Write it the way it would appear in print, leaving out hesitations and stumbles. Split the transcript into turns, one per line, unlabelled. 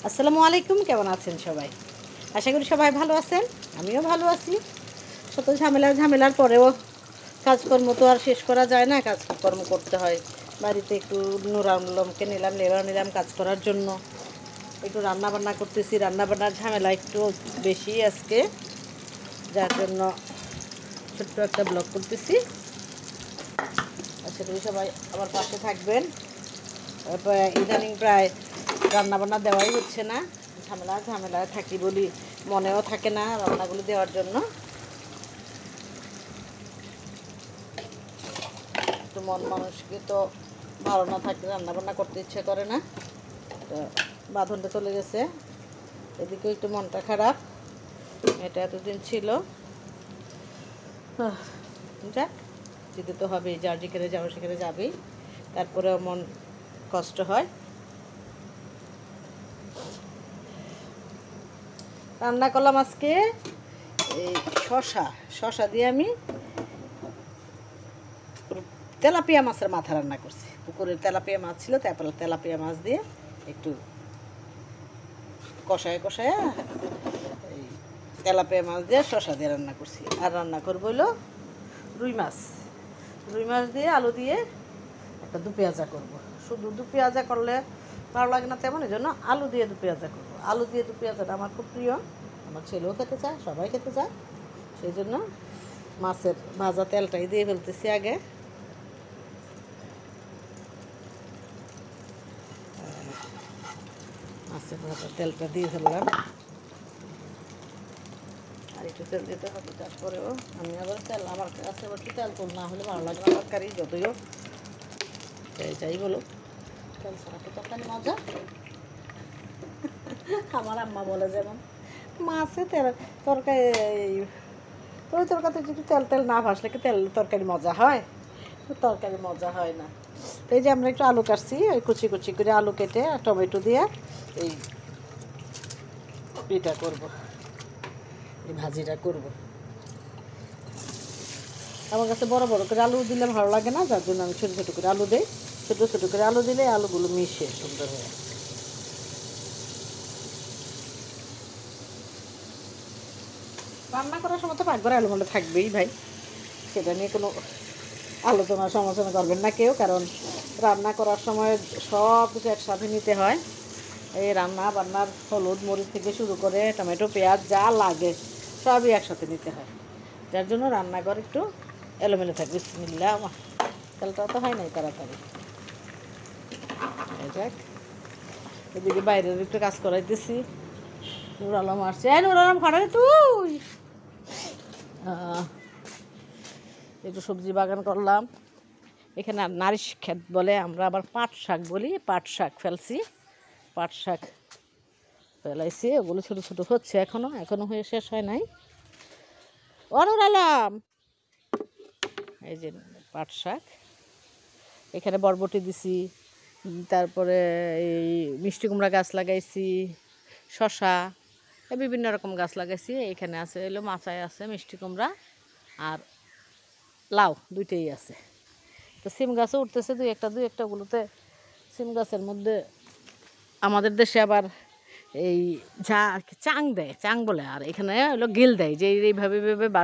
আসসালামু আলাইকুম, কেমন আছেন সবাই? আশা করি সবাই ভালো আছেন, আমিও ভালো আছি। শত ঝামেলার পরেও কাজকর্ম তো আর শেষ করা যায় না, কাজকর্ম করতে হয়। বাড়িতে একটু নুরানলমকে নিলাম, লেবার নিলাম কাজ করার জন্য। একটু রান্নাবান্না করতেছি, রান্নাবান্নার ঝামেলা একটু বেশি আজকে, যার জন্য ছোট্ট একটা ব্লগ করতেছি। আশা করি সবাই আমার পাশে থাকবেন। ইদানিং প্রায় রান্নাবান্না দেওয়াই হচ্ছে না, ঝামেলায় থাকি বলি মনেও থাকে না রান্নাগুলো দেওয়ার জন্য। তো মন মানুষকে তো ভালো না থাকলে রান্নাবান্না করতে ইচ্ছে করে না। তো বাঁধনটা চলে গেছে, এদিকেও একটু মনটা খারাপ। এটা এতদিন ছিল, যাক যেতে তো হবেই, যার যেখানে যাও সেখানে যাবেই, তারপরেও মন কষ্ট হয়। রান্না করলাম আজকে এই শশা দিয়ে আমি তেলাপিয়া মাছের মাথা রান্না করছি। পুকুরের তেলাপিয়া মাছ ছিল, তারপর তেলাপিয়া মাছ দিয়ে একটু কষায় এই তেলাপিয়া মাছ দিয়ে শশা দিয়ে রান্না করছি। আর রান্না করবো হলো রুই মাছ দিয়ে আলু দিয়ে একটা দু পেঁয়াজা করবো। শুধু দু পেঁয়াজা করলে ভালো লাগে না তেমন, এই জন্য আলু দিয়ে দু পেঁয়াজা করবো। আলু দিয়ে দু পেঁয়াজাটা আমার খুব প্রিয়, আমার ছেলেও খেতে চায়, সবাই খেতে চায়। সেই জন্য মাছের ভাজা তেলটাই দিয়ে ফেলতেছি আগে। মাছের ভাজা তেলটা দিয়ে ফেললাম, আর একটু তেল দিতে হবে। তারপরেও আমি আবার তেল, আমার কাছে আবার কি তেল না হলে ভালো লাগে না তরকারি, যতই হোক যাই বলো, তেল ছাড়া তো তরকারি মজা। আমার আম্মা বলে যেমন মাছে তেল তরকারি, ওই তরকারিতে যদি তেল না ভাসলে কি তরকারি মজা হয়? তরকারি মজা হয় না। তো এই যে আমরা একটু আলু কাটছি, ওই কুচি করে আলু কেটে আর টমেটো দিয়ে এই এটা করবো, এই ভাজিটা করবো। আমার কাছে বড় করে আলু দিলে ভালো লাগে না, যার জন্য আমি ছোটো করে আলু দিই। ছোটো করে আলু দিলে আলুগুলো মিশে সুন্দর হয়ে। রান্না করার সময় তো পাকঘরে আলু মনে থাকবেই ভাই, সেটা নিয়ে কোনো সমালোচনা করবেন না কেউ, কারণ রান্না করার সময় সব কিছু একসাথে নিতে হয়। এই বান্নার হলুদ মরিচ থেকে শুরু করে টমেটো পেঁয়াজ যা লাগে সবই একসাথে নিতে হয়, যার জন্য রান্নাঘর একটু এলোমেলো থাকবে। বিসমিল্লাহ, তেলটা তো হয় নাই তাড়াতাড়ি। যাক, এদিকে বাইরের একটু কাজ করাইতেছি। নুর আলম আসছে, নুর আলম খাড়ারে তুই। একটু সবজি বাগান করলাম এখানে, নারিশ ক্ষেত বলে, আমরা আবার পাট শাক বলি। পাট শাক ফেলাইছি, ওগুলো ছোটো হচ্ছে, এখনো হয়ে শেষ হয় নাই। নুর আলম, এই যে পাট শাক, এখানে বরবটি দিছি, তারপরে এই মিষ্টি কুমড়া গাছ লাগাইছি, শশা, বিভিন্ন রকম গাছ লাগাইছি। এখানে আছে এলো মাচায় আছে মিষ্টি কুমড়া আর লাউ, দুইটাই আছে। তো সিম গাছও উঠতেছে দুই একটাগুলোতে। সিম গাছের মধ্যে আমাদের দেশে আবার এই চাং দেয়, চাং বলে, আর এখানে হলো গিল দেয়, যে এইভাবে বাস